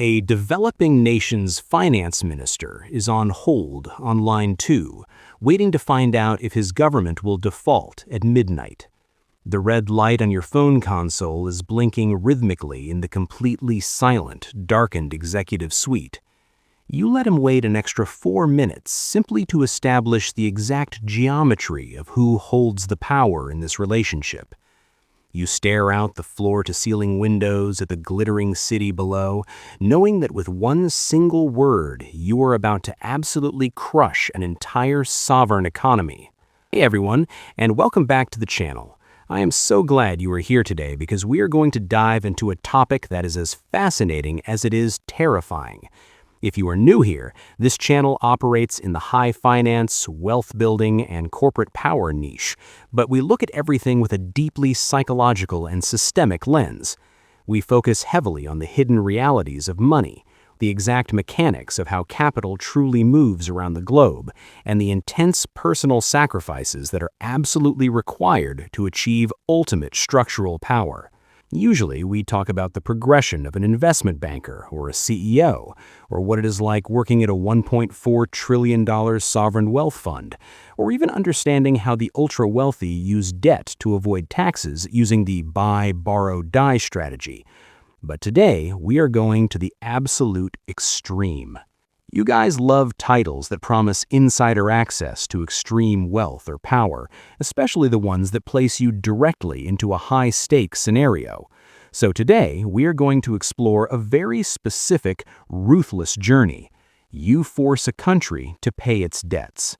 A developing nation's finance minister is on hold on line 2, waiting to find out if his government will default at midnight. The red light on your phone console is blinking rhythmically in the completely silent, darkened executive suite. You let him wait an extra 4 minutes simply to establish the exact geometry of who holds the power in this relationship. You stare out the floor-to-ceiling windows at the glittering city below, knowing that with one single word, you are about to absolutely crush an entire sovereign economy. Hey everyone, and welcome back to the channel. I am so glad you are here today because we are going to dive into a topic that is as fascinating as it is terrifying. If you are new here, this channel operates in the high finance, wealth building, and corporate power niche, but we look at everything with a deeply psychological and systemic lens. We focus heavily on the hidden realities of money, the exact mechanics of how capital truly moves around the globe, and the intense personal sacrifices that are absolutely required to achieve ultimate structural power. Usually, we talk about the progression of an investment banker or a CEO, or what it is like working at a $1.4 trillion sovereign wealth fund, or even understanding how the ultra-wealthy use debt to avoid taxes using the buy, borrow, die strategy. But today, we are going to the absolute extreme. You guys love titles that promise insider access to extreme wealth or power, especially the ones that place you directly into a high-stakes scenario. So today, we are going to explore a very specific, ruthless journey. You force a country to pay its debts.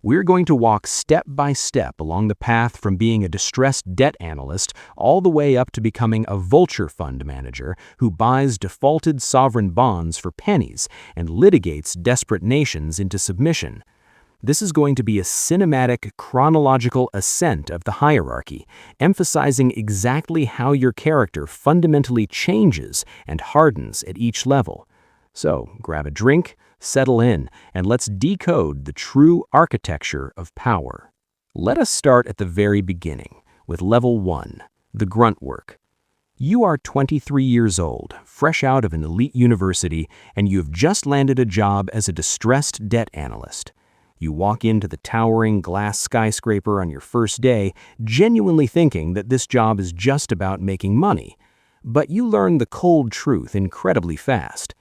We're going to walk step by step along the path from being a distressed debt analyst all the way up to becoming a vulture fund manager who buys defaulted sovereign bonds for pennies and litigates desperate nations into submission. This is going to be a cinematic, chronological ascent of the hierarchy, emphasizing exactly how your character fundamentally changes and hardens at each level. So, grab a drink, settle in, and let's decode the true architecture of power. Let us start at the very beginning, with level 1, the grunt work. You are 23 years old, fresh out of an elite university, and you have just landed a job as a distressed debt analyst. You walk into the towering glass skyscraper on your first day, genuinely thinking that this job is just about making money. But you learn the cold truth incredibly fast.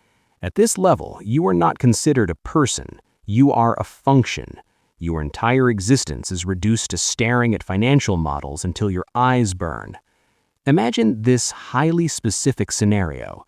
At this level, you are not considered a person. You are a function. Your entire existence is reduced to staring at financial models until your eyes burn. Imagine this highly specific scenario.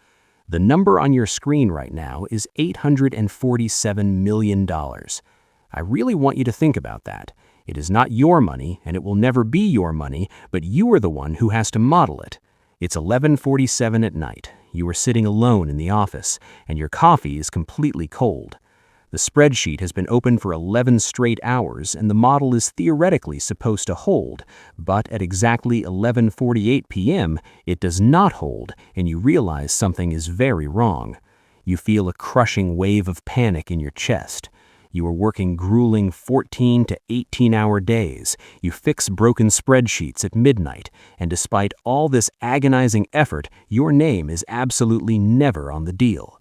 The number on your screen right now is $847 million. I really want you to think about that. It is not your money, and it will never be your money, but you are the one who has to model it. It's 11:47 at night. You are sitting alone in the office, and your coffee is completely cold. The spreadsheet has been open for 11 straight hours, and the model is theoretically supposed to hold, but at exactly 11:48 p.m., it does not hold, and you realize something is very wrong. You feel a crushing wave of panic in your chest. You are working grueling 14 to 18-hour days. You fix broken spreadsheets at midnight, and despite all this agonizing effort, your name is absolutely never on the deal.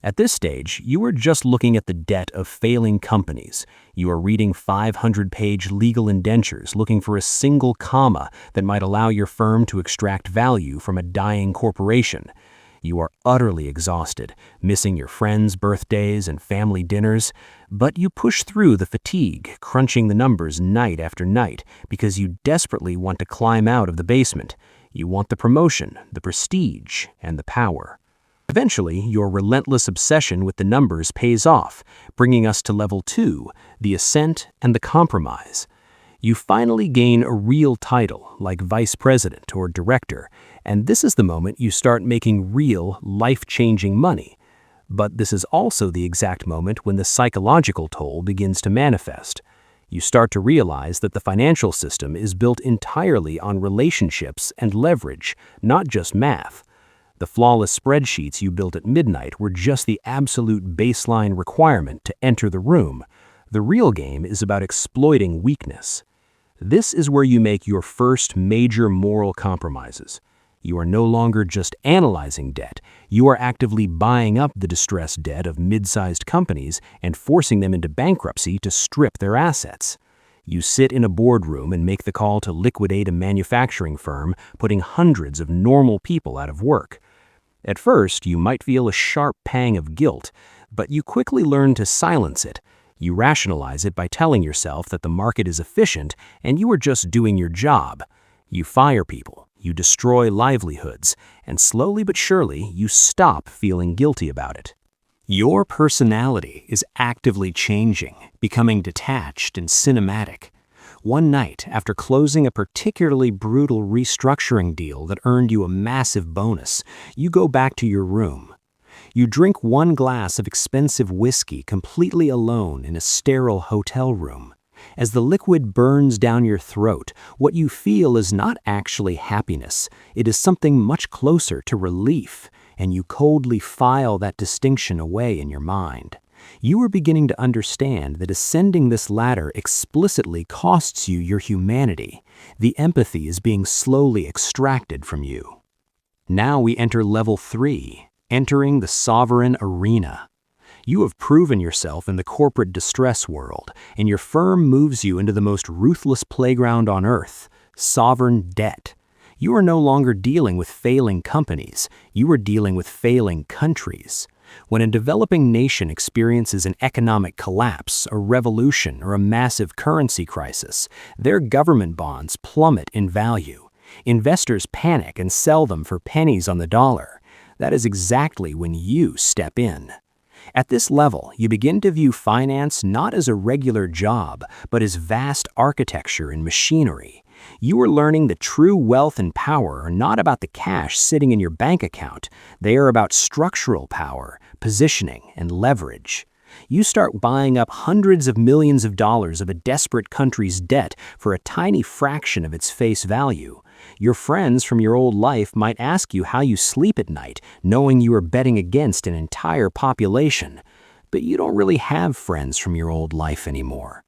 At this stage, you are just looking at the debt of failing companies. You are reading 500-page legal indentures looking for a single comma that might allow your firm to extract value from a dying corporation. You are utterly exhausted, missing your friends' birthdays and family dinners, but you push through the fatigue, crunching the numbers night after night because you desperately want to climb out of the basement. You want the promotion, the prestige, and the power. Eventually, your relentless obsession with the numbers pays off, bringing us to level 2, the ascent and the compromise. You finally gain a real title, like vice president or director, and this is the moment you start making real, life-changing money. But this is also the exact moment when the psychological toll begins to manifest. You start to realize that the financial system is built entirely on relationships and leverage, not just math. The flawless spreadsheets you built at midnight were just the absolute baseline requirement to enter the room. The real game is about exploiting weakness. This is where you make your first major moral compromises. You are no longer just analyzing debt. You are actively buying up the distressed debt of mid-sized companies and forcing them into bankruptcy to strip their assets. You sit in a boardroom and make the call to liquidate a manufacturing firm, putting hundreds of normal people out of work. At first, you might feel a sharp pang of guilt, but you quickly learn to silence it. You rationalize it by telling yourself that the market is efficient and you are just doing your job. You fire people, you destroy livelihoods, and slowly but surely you stop feeling guilty about it. Your personality is actively changing, becoming detached and cinematic. One night, after closing a particularly brutal restructuring deal that earned you a massive bonus, you go back to your room. You drink one glass of expensive whiskey completely alone in a sterile hotel room. As the liquid burns down your throat, what you feel is not actually happiness. It is something much closer to relief, and you coldly file that distinction away in your mind. You are beginning to understand that ascending this ladder explicitly costs you your humanity. The empathy is being slowly extracted from you. Now we enter level 3, entering the sovereign arena. You have proven yourself in the corporate distress world, and your firm moves you into the most ruthless playground on earth, sovereign debt. You are no longer dealing with failing companies, you are dealing with failing countries. When a developing nation experiences an economic collapse, a revolution, or a massive currency crisis, their government bonds plummet in value. Investors panic and sell them for pennies on the dollar. That is exactly when you step in. At this level, you begin to view finance not as a regular job, but as vast architecture and machinery. You are learning that true wealth and power are not about the cash sitting in your bank account. They are about structural power, positioning, and leverage. You start buying up hundreds of millions of dollars of a desperate country's debt for a tiny fraction of its face value. Your friends from your old life might ask you how you sleep at night, knowing you are betting against an entire population. But you don't really have friends from your old life anymore.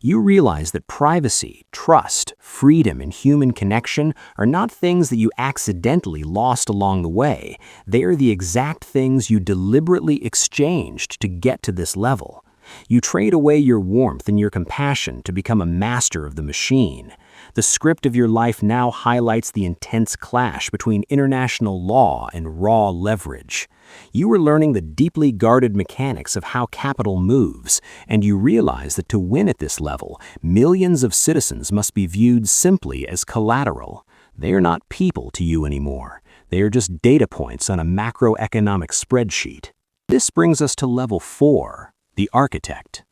You realize that privacy, trust, freedom, and human connection are not things that you accidentally lost along the way. They are the exact things you deliberately exchanged to get to this level. You trade away your warmth and your compassion to become a master of the machine. The script of your life now highlights the intense clash between international law and raw leverage. You are learning the deeply guarded mechanics of how capital moves, and you realize that to win at this level, millions of citizens must be viewed simply as collateral. They are not people to you anymore. They are just data points on a macroeconomic spreadsheet. This brings us to level 4, the architect.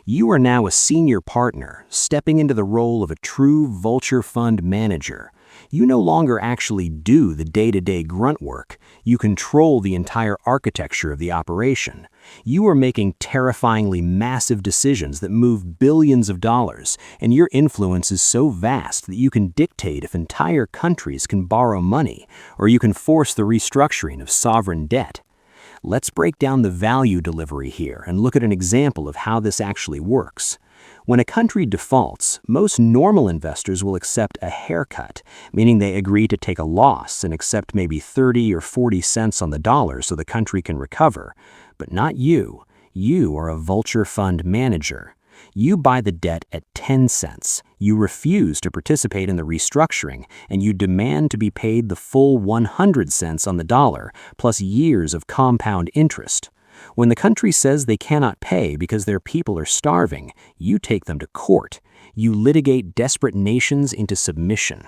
You are now a senior partner, stepping into the role of a true vulture fund manager. You no longer actually do the day-to-day grunt work. You control the entire architecture of the operation. You are making terrifyingly massive decisions that move billions of dollars, and your influence is so vast that you can dictate if entire countries can borrow money, or you can force the restructuring of sovereign debt. Let's break down the value delivery here and look at an example of how this actually works. When a country defaults, most normal investors will accept a haircut, meaning they agree to take a loss and accept maybe 30 or 40 cents on the dollar so the country can recover. But not you. You are a vulture fund manager. You buy the debt at 10 cents. You refuse to participate in the restructuring, and you demand to be paid the full 100 cents on the dollar, plus years of compound interest. When the country says they cannot pay because their people are starving, you take them to court. You litigate desperate nations into submission.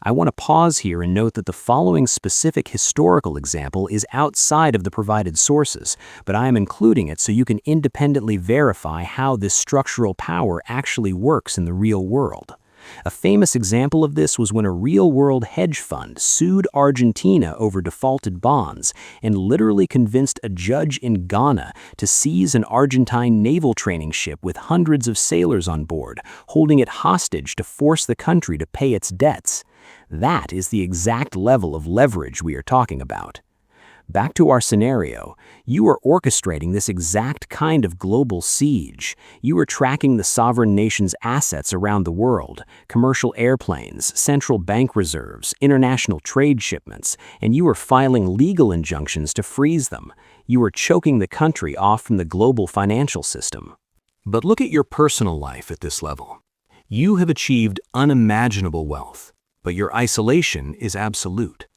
I want to pause here and note that the following specific historical example is outside of the provided sources, but I am including it so you can independently verify how this structural power actually works in the real world. A famous example of this was when a real-world hedge fund sued Argentina over defaulted bonds and literally convinced a judge in Ghana to seize an Argentine naval training ship with hundreds of sailors on board, holding it hostage to force the country to pay its debts. That is the exact level of leverage we are talking about. Back to our scenario, you are orchestrating this exact kind of global siege. You are tracking the sovereign nation's assets around the world, commercial airplanes, central bank reserves, international trade shipments, and you are filing legal injunctions to freeze them. You are choking the country off from the global financial system. But look at your personal life at this level. You have achieved unimaginable wealth, but your isolation is absolute.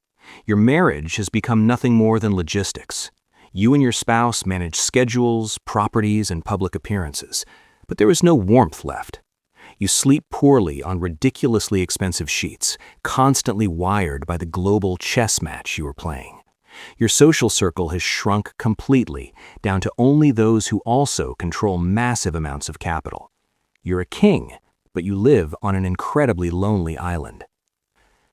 Your marriage has become nothing more than logistics. You and your spouse manage schedules, properties, and public appearances, but there is no warmth left. You sleep poorly on ridiculously expensive sheets, constantly wired by the global chess match you are playing. Your social circle has shrunk completely, down to only those who also control massive amounts of capital. You're a king, but you live on an incredibly lonely island.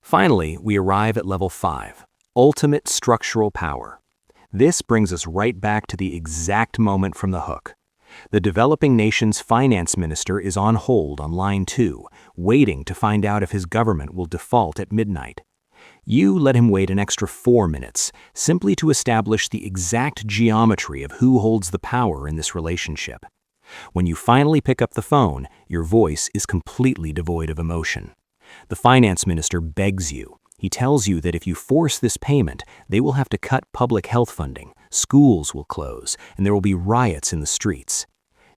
Finally, we arrive at level 5, ultimate structural power. This brings us right back to the exact moment from the hook. The developing nation's finance minister is on hold on line 2, waiting to find out if his government will default at midnight. You let him wait an extra 4 minutes, simply to establish the exact geometry of who holds the power in this relationship. When you finally pick up the phone, your voice is completely devoid of emotion. The finance minister begs you. He tells you that if you force this payment, they will have to cut public health funding, schools will close, and there will be riots in the streets.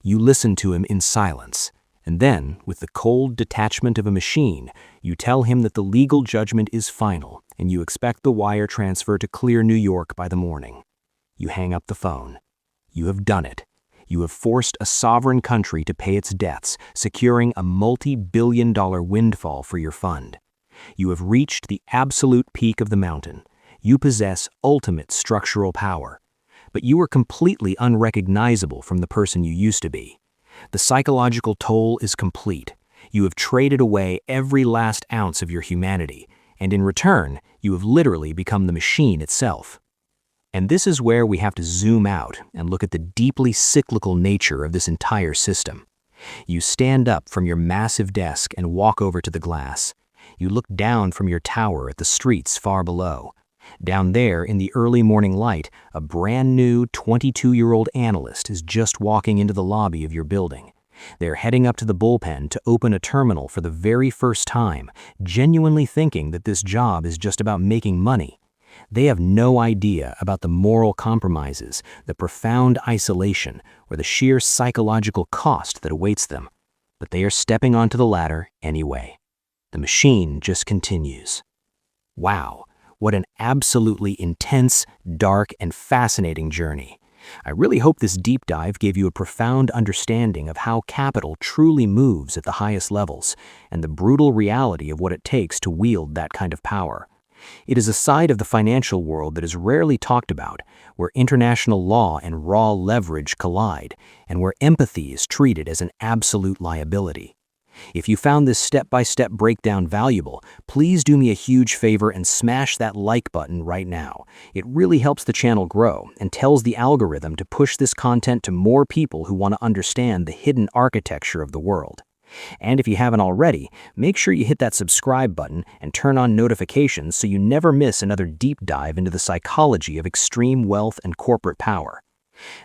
You listen to him in silence, and then, with the cold detachment of a machine, you tell him that the legal judgment is final, and you expect the wire transfer to clear New York by the morning. You hang up the phone. You have done it. You have forced a sovereign country to pay its debts, securing a multi-billion-dollar windfall for your fund. You have reached the absolute peak of the mountain. You possess ultimate structural power. But you are completely unrecognizable from the person you used to be. The psychological toll is complete. You have traded away every last ounce of your humanity, and in return, you have literally become the machine itself. And this is where we have to zoom out and look at the deeply cyclical nature of this entire system. You stand up from your massive desk and walk over to the glass. You look down from your tower at the streets far below. Down there, in the early morning light, a brand new 22-year-old analyst is just walking into the lobby of your building. They're heading up to the bullpen to open a terminal for the very first time, genuinely thinking that this job is just about making money. They have no idea about the moral compromises, the profound isolation, or the sheer psychological cost that awaits them. But they are stepping onto the ladder anyway. The machine just continues. Wow, what an absolutely intense, dark, and fascinating journey. I really hope this deep dive gave you a profound understanding of how capital truly moves at the highest levels, and the brutal reality of what it takes to wield that kind of power. It is a side of the financial world that is rarely talked about, where international law and raw leverage collide, and where empathy is treated as an absolute liability. If you found this step-by-step breakdown valuable, please do me a huge favor and smash that like button right now. It really helps the channel grow and tells the algorithm to push this content to more people who want to understand the hidden architecture of the world. And if you haven't already, make sure you hit that subscribe button and turn on notifications so you never miss another deep dive into the psychology of extreme wealth and corporate power.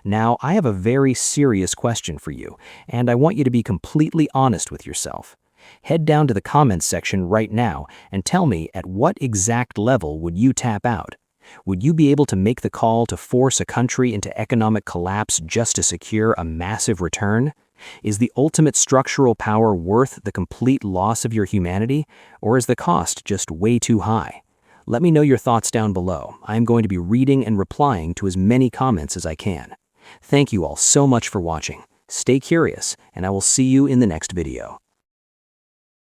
Now, I have a very serious question for you, and I want you to be completely honest with yourself. Head down to the comments section right now and tell me at what exact level would you tap out? Would you be able to make the call to force a country into economic collapse just to secure a massive return? Is the ultimate structural power worth the complete loss of your humanity, or is the cost just way too high? Let me know your thoughts down below. I am going to be reading and replying to as many comments as I can. Thank you all so much for watching. Stay curious, and I will see you in the next video.